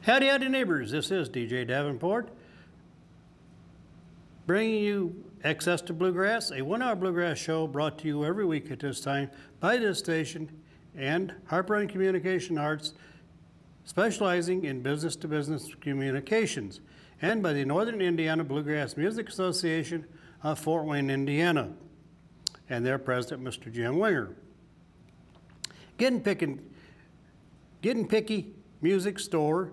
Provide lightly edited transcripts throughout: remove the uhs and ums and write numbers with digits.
Howdy, howdy, neighbors. This is DJ Davenport, bringing you Access to Bluegrass, a one-hour bluegrass show brought to you every week at this time by this station and Harper and Communication Arts, specializing in business-to-business communications, and by the Northern Indiana Bluegrass Music Association of Fort Wayne, Indiana, and their president, Mr. Jim Winger. Getting Picky Music Store,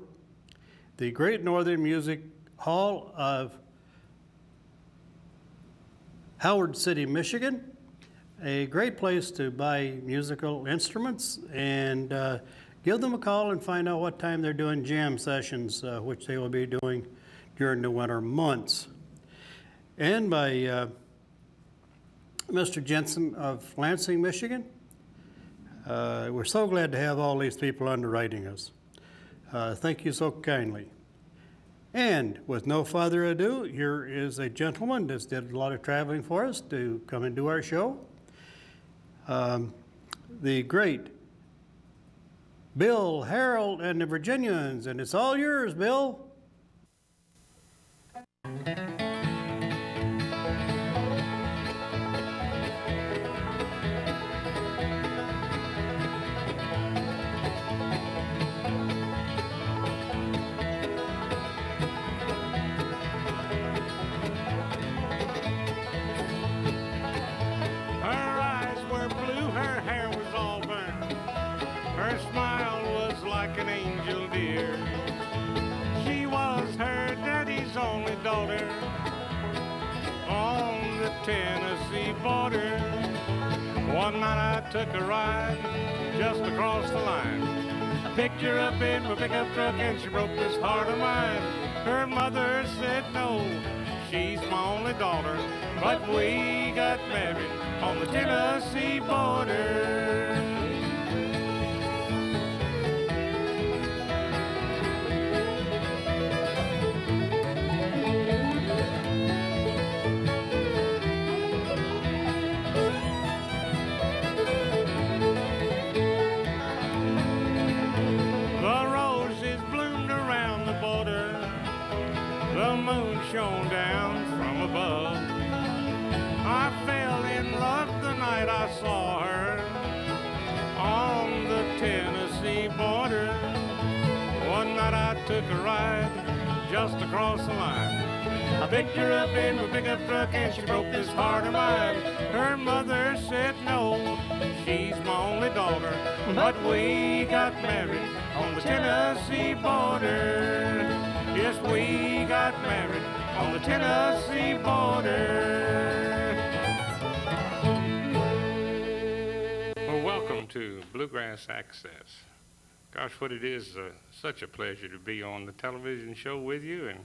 the Great Northern Music Hall of Howard City, Michigan, a great place to buy musical instruments, and give them a call and find out what time they're doing jam sessions, which they will be doing during the winter months. And by Mr. Jensen of Lansing, Michigan. We're so glad to have all these people underwriting us. Thank you so kindly. And with no further ado, here is a gentleman that's did a lot of traveling for us to come and do our show. The great Bill Harrell and the Virginians, and it's all yours, Bill. Tennessee border. One night I took a ride just across the line. I picked her up in my pickup truck and she broke this heart of mine. Her mother said no, she's my only daughter, but we got married on the Tennessee border. Shone down from above. I fell in love the night I saw her on the Tennessee border. One night I took a ride just across the line. I picked her up in my pickup truck and she broke this heart of mine. Her mother said no, she's my only daughter, but we got married on the Tennessee border. Yes, we got married on the Tennessee border. Well, welcome to Bluegrass Access. Gosh, what it is, such a pleasure to be on the television show with you, and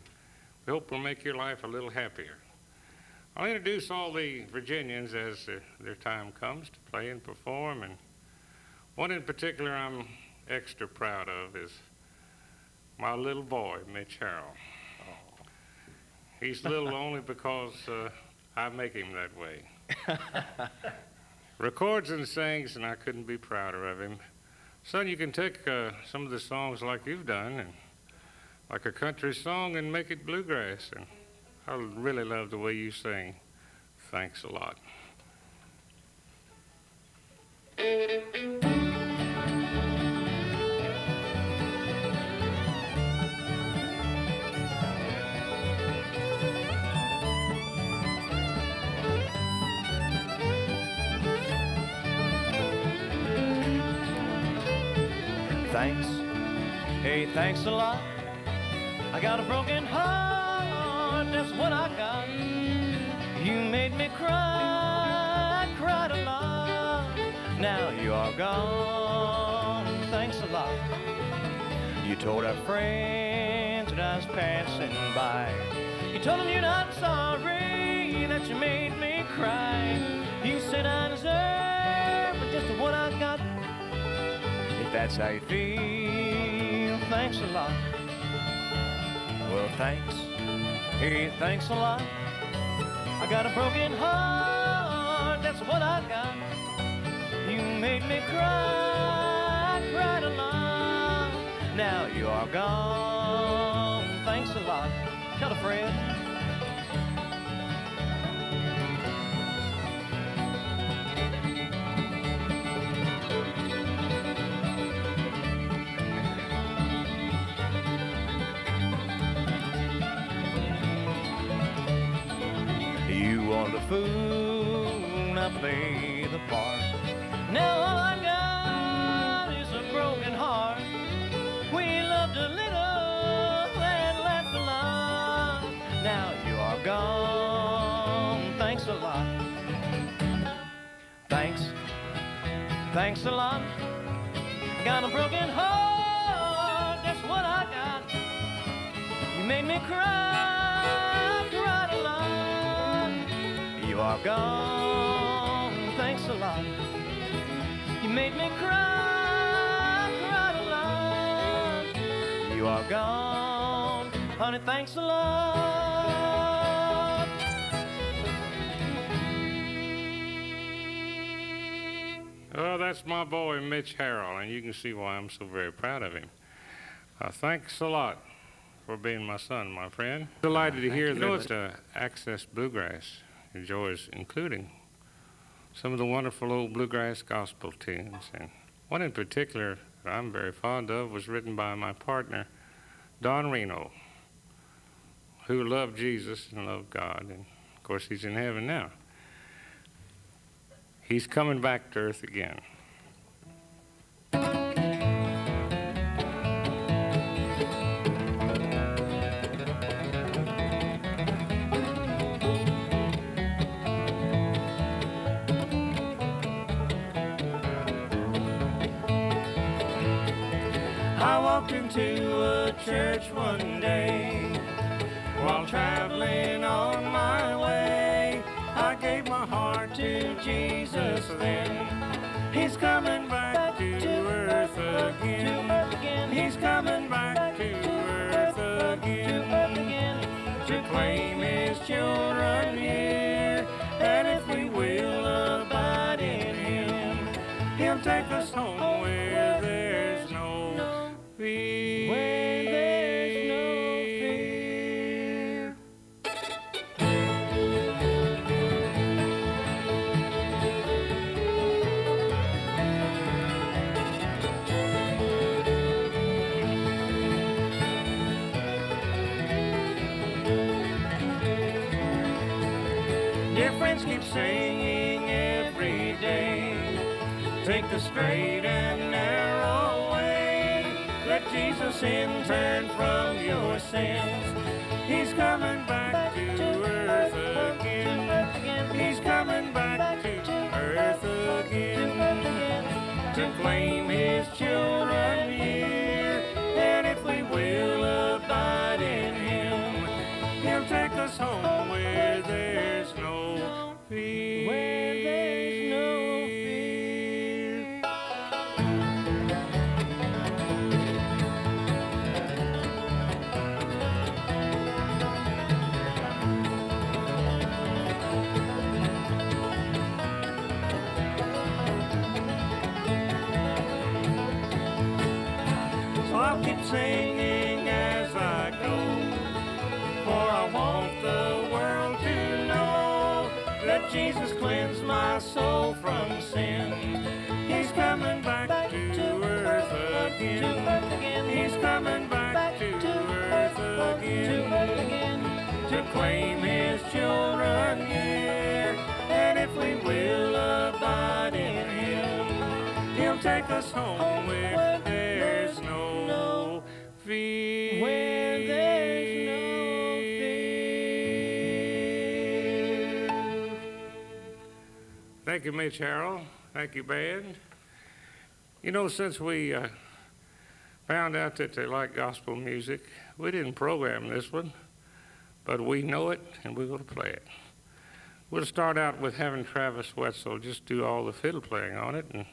we hope we'll make your life a little happier. I'll introduce all the Virginians as their time comes to play and perform, and one in particular I'm extra proud of is my little boy, Mitch Harrell. Oh. He's little only because I make him that way. Records and sings, and I couldn't be prouder of him. Son, you can take some of the songs like you've done, and like a country song, and make it bluegrass. And I really love the way you sing. Thanks a lot. Thanks, hey, thanks a lot. I got a broken heart, that's what I got. You made me cry, I cried a lot. Now you are gone, thanks a lot. You told our friends that I was passing by. You told them you're not sorry that you made me cry. You said I deserve just what I got. If that's how you feel, thanks a lot. Well, thanks, hey, thanks a lot. I got a broken heart, that's what I got. You made me cry, I cried a lot. Now you are gone. Thanks a lot. Tell a friend. You want to fool, I play the part. Now all I got is a broken heart. We loved a little and laughed a lot. Now you are gone. Thanks a lot. Thanks a lot. Got a broken heart, that's what I got. You made me cry, cried a lot. You are gone, thanks a lot. You made me cry, cried a lot. You are gone, honey, thanks a lot. Oh, that's my boy, Mitch Harrell, and you can see why I'm so very proud of him. Thanks a lot for being my son, my friend. Delighted to hear that Access Bluegrass enjoys including some of the wonderful old bluegrass gospel tunes. And one in particular that I'm very fond of was written by my partner, Don Reno, who loved Jesus and loved God. And of course, he's in heaven now. He's coming back to earth again. I walked into a church one day while traveling on my way. I gave my heart to Jesus then. He's coming back to earth again. He's coming back to earth again to claim his children here. And if we will abide in him, he'll take us home where there's no fear. Where there's no fear. Dear friends, keep singing every day. Take the straight and narrow way. Let Jesus in, turn from your sins. He's coming back to earth again. He's coming back to earth again to claim his children here. And if we will abide in him, he'll take us home where there's no fear. Where there's no fear. So I'll keep singing as I go, for I want the world to know that Jesus cleansed my soul from sin. He's coming back to earth again. He's coming back to earth again to claim his children here. And if we will abide in him, he'll take us home where there's no fear. Where there's no fear. Thank you, Mitch Harrell. Thank you, band. You know, since we found out that they like gospel music, we didn't program this one, but we know it and we're going to play it. We'll start out with having Travis Wetzel just do all the fiddle playing on it, and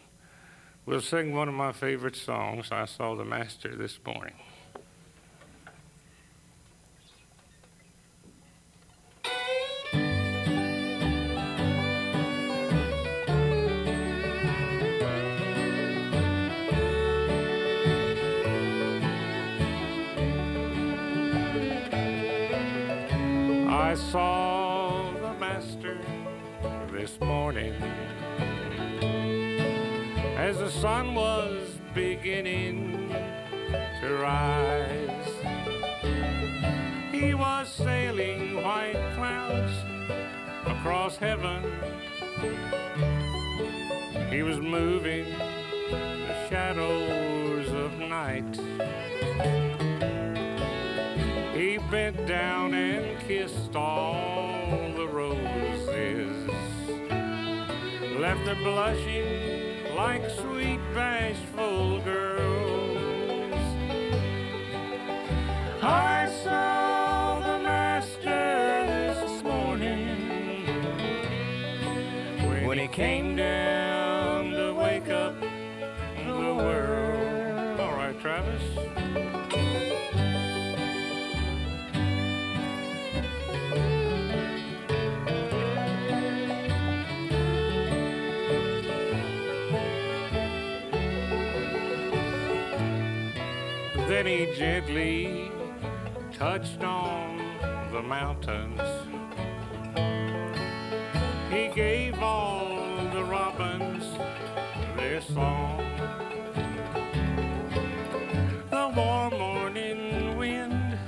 we'll sing one of my favorite songs, I Saw the Master This Morning. I saw the master this morning as the sun was beginning to rise. He was sailing white clouds across heaven. He was moving the shadows of night. He bent down and kissed all the roses, left her blushing like sweet bashful girls. I saw the master this morning when he came down to wake up the world. All right, Travis. Then he gently touched on the mountains. He gave all the robins their song. The warm morning wind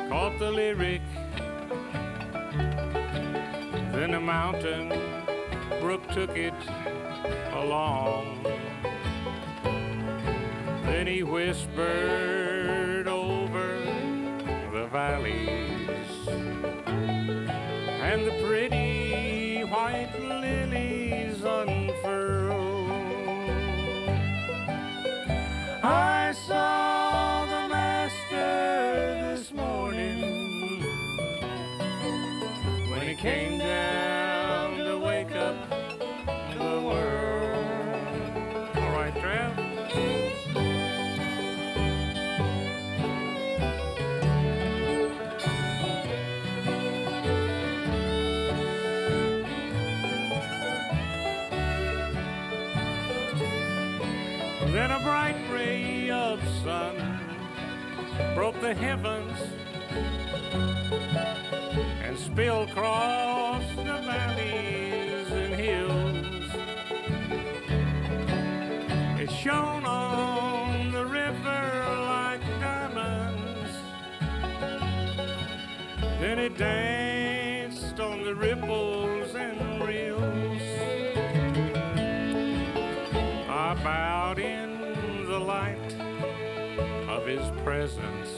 caught the lyric. Then the mountain brook took it along. Then he whispered over the valleys and the pretty white lilies unfurled. I saw the master this morning when he came down to wake up the world. All right, Trav. Then a bright ray of sun broke the heavens and spilled across the valleys and hills. It shone on the river like diamonds. Then it danced on the ripples and rills. I bowed in the light of his presence.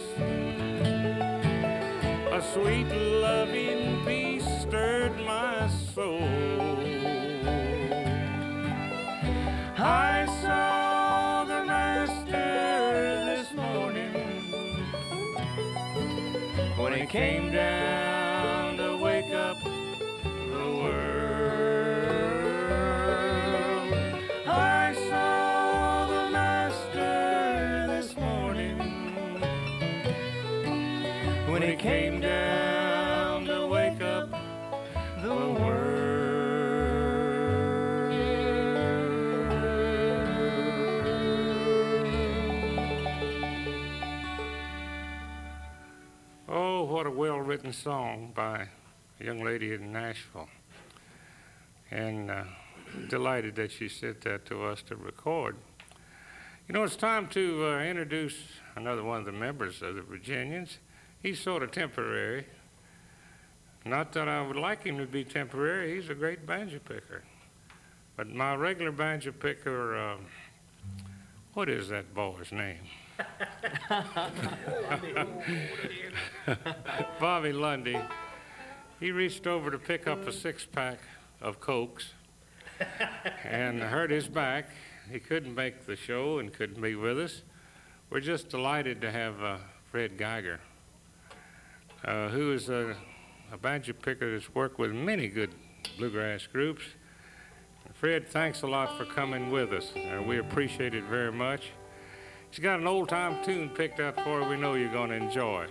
A sweet loving peace stirred my soul. I saw the master this morning when he came down to wake up the world. I saw the master this morning when he came down to wake up the world. Oh, what a well-written song by a young lady in Nashville. And delighted that she sent that to us to record. You know, it's time to introduce another one of the members of the Virginians. He's sort of temporary. Not that I would like him to be temporary. He's a great banjo picker. But my regular banjo picker, what is that boy's name? Bobby Lundy. He reached over to pick up a six-pack of Cokes and hurt his back. He couldn't make the show and couldn't be with us. We're just delighted to have Fred Geiger, who is a banjo picker that's worked with many good bluegrass groups. Fred, thanks a lot for coming with us. We appreciate it very much. He's got an old-time tune picked out for you we know you're going to enjoy.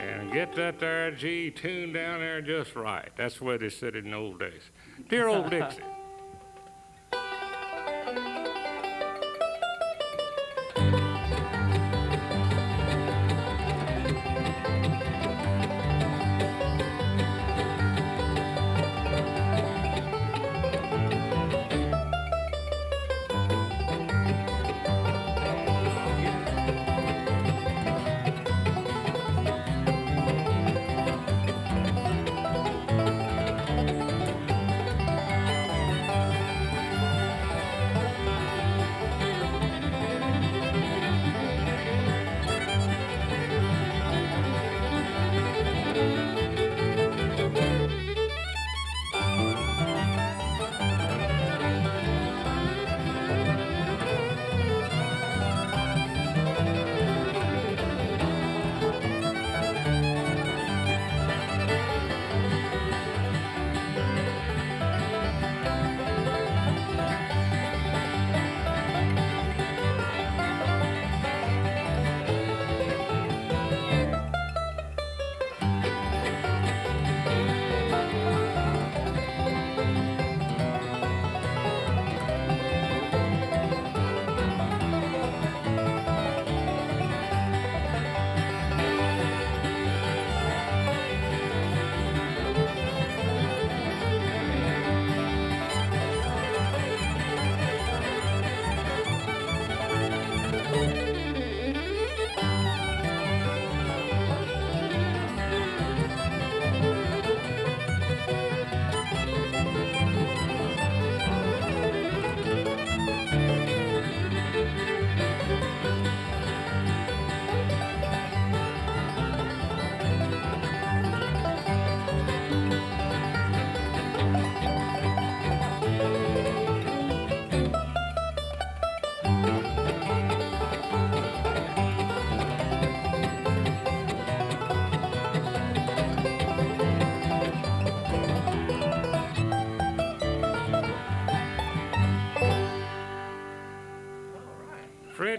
And get that there G tuned down there just right. That's the way they said it in the old days. Dear Old Dixie.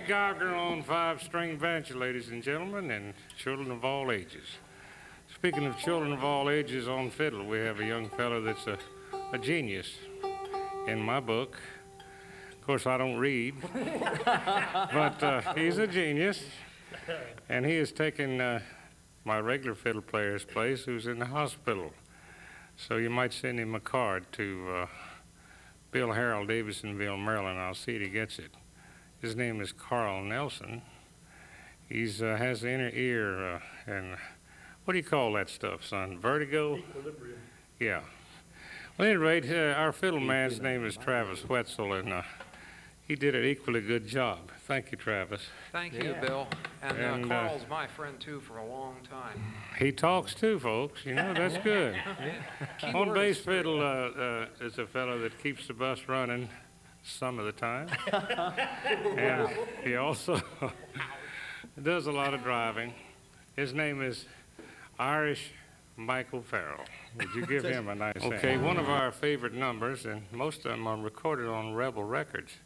Geiger on 5-string banjo, ladies and gentlemen, and children of all ages. Speaking of children of all ages on fiddle, we have a young fellow that's a genius in my book. Of course, I don't read, but he's a genius, and he has taken my regular fiddle player's place, who's in the hospital. So you might send him a card to Bill Harrell, Davisonville, Maryland. I'll see that he gets it. His name is Carl Nelson. He's has the inner ear and what do you call that stuff, son? Vertigo? Equilibrium. Yeah. Well, at any rate, our fiddle man's name is Travis Wetzel, and he did an equally good job. Thank you, Travis. Thank you, Bill. And Carl's my friend, too, for a long time. He talks, too, folks. You know, that's good. On bass fiddle is a fellow that keeps the bus running some of the time. And he also does a lot of driving. His name is Irish Michael Farrell. Would you give him a nice hand? Okay, one of our favorite numbers, and most of them are recorded on Rebel Records.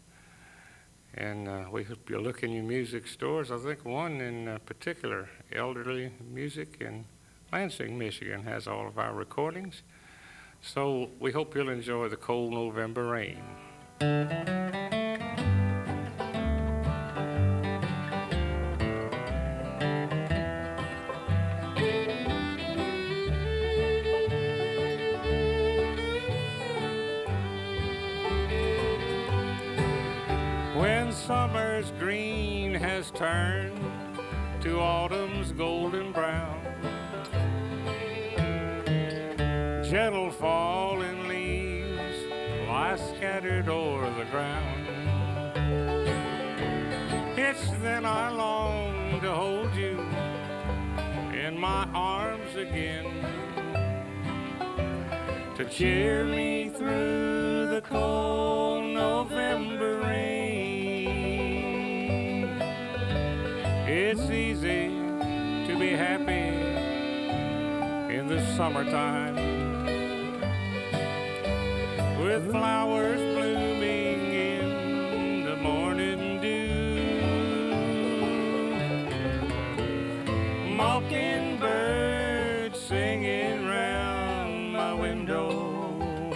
And we hope you look in your music stores. I think one in particular, Elderly Music in Lansing, Michigan, has all of our recordings. So we hope you'll enjoy the cold November rain. When summer's green has turned to autumn's golden brown, gentle falling leaves lie scattered o'er the ground. It's then I long to hold you in my arms again, to cheer me through the cold November rain. It's easy to be happy in the summertime, with flowers blooming in the morning dew, mockingbirds singing round my window,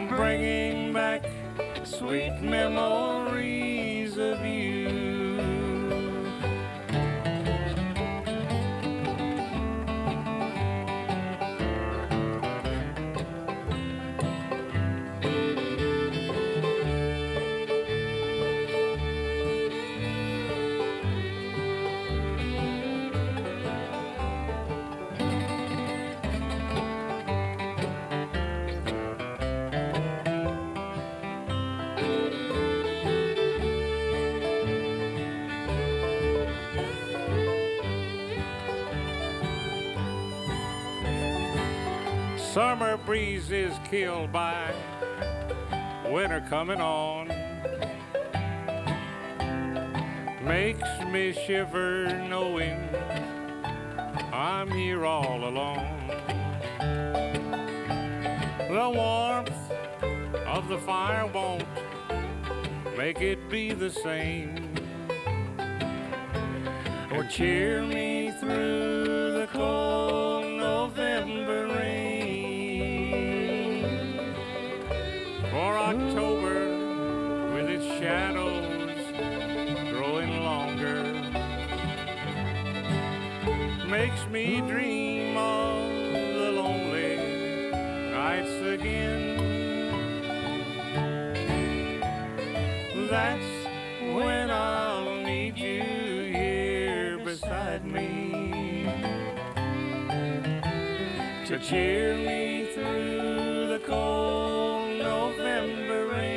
bringing back sweet memories of you. Summer breezes killed by winter coming on, makes me shiver knowing I'm here all alone. The warmth of the fire won't make it be the same, or cheer me through the cold November rain. For October, with its shadows growing longer, makes me dream of the lonely nights again. That's when I'll need you here beside me, to cheer me through the cold November rain.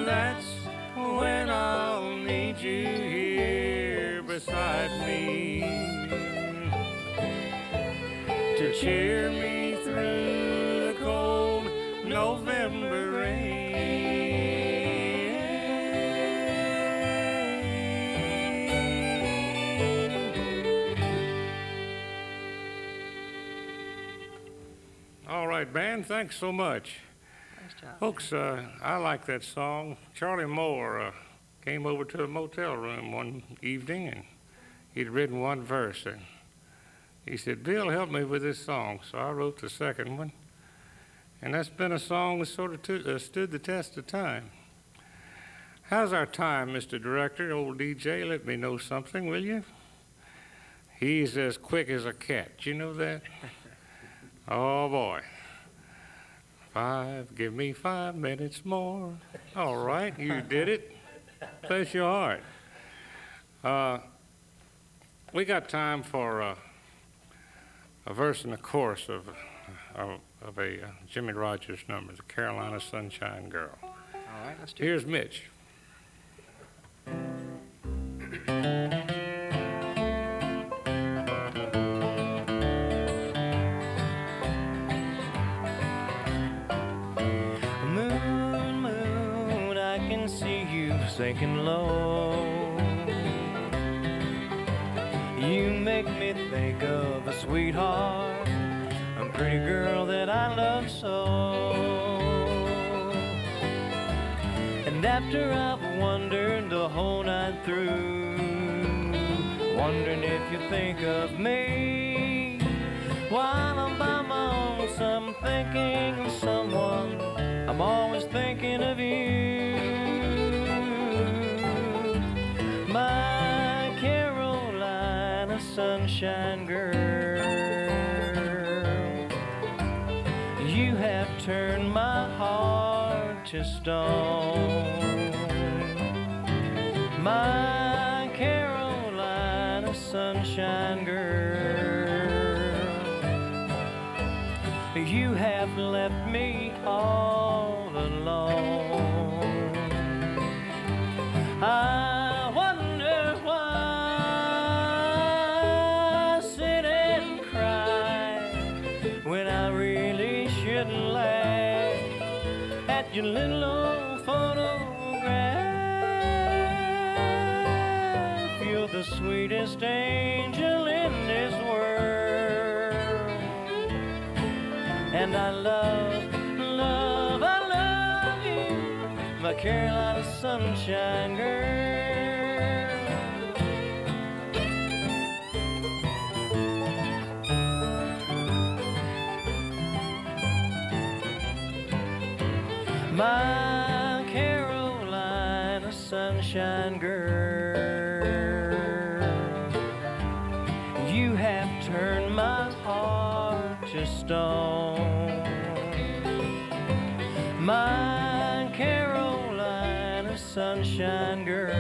That's when I'll need you here beside me, to cheer me through the cold November rain. All right, band, thanks so much. Nice Folks, I like that song. Charlie Moore came over to the motel room one evening, and he'd written one verse, and he said, "Bill, help me with this song." So I wrote the second one, and that's been a song that sort of stood the test of time. How's our time, Mr. Director? Old DJ, let me know something, will you? He's as quick as a cat. You know that? Oh, boy. Give me 5 minutes more. All right, you did it. Bless your heart. We got time for a verse and a chorus of a Jimmy Rogers number, the Carolina Sunshine Girl. All right, let's do it. Here's Mitch. Moon, moon, I can see you sinking low. You make me think of a sweetheart, a pretty girl that I love so. And after I've wondered the whole night through, wondering if you think of me, while I'm by my lonesome thinking of someone, I'm always thinking of you. My Carolina sunshine girl, you have turned my heart to stone. My Carolina sunshine girl, you have left me all alone. I wonder why I sit and cry when I really shouldn't laugh at your little old photograph. You're the sweetest angel in this world, and I love you, my Carolina sunshine girl. My Carolina sunshine girl, you have turned my heart to stone. My Carolina sunshine girl,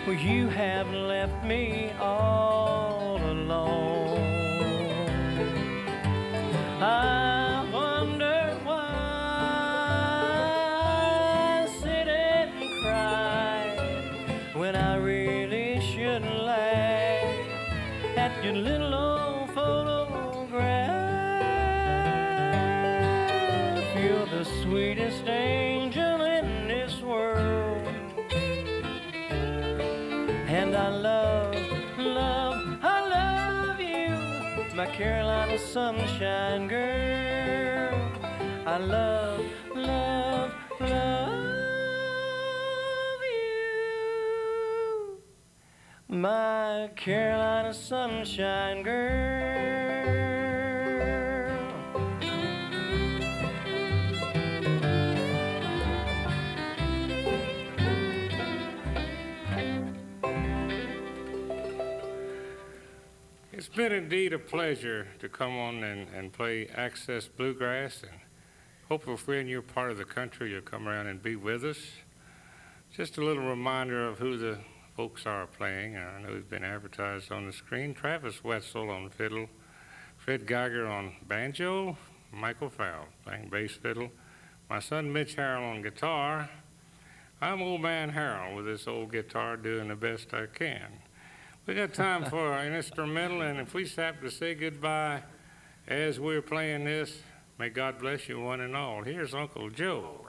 well, you have left me all alone. I wonder why I sit and cry when I really shouldn't laugh at your little old photograph. You're the sweetest angel in this world, and I love you, my Carolina sunshine girl. I love you, my Carolina sunshine girl. It's been indeed a pleasure to come on and play Access Bluegrass, and hopefully if we're in your part of the country, you'll come around and be with us. Just a little reminder of who the folks are playing. I know he's been advertised on the screen. Travis Wetzel on fiddle, Fred Geiger on banjo, Michael Fowle playing bass fiddle, my son Mitch Harrell on guitar. I'm Old Man Harrell with this old guitar doing the best I can. We got time for an instrumental, and if we have to say goodbye as we're playing this, may God bless you one and all. Here's Uncle Joe.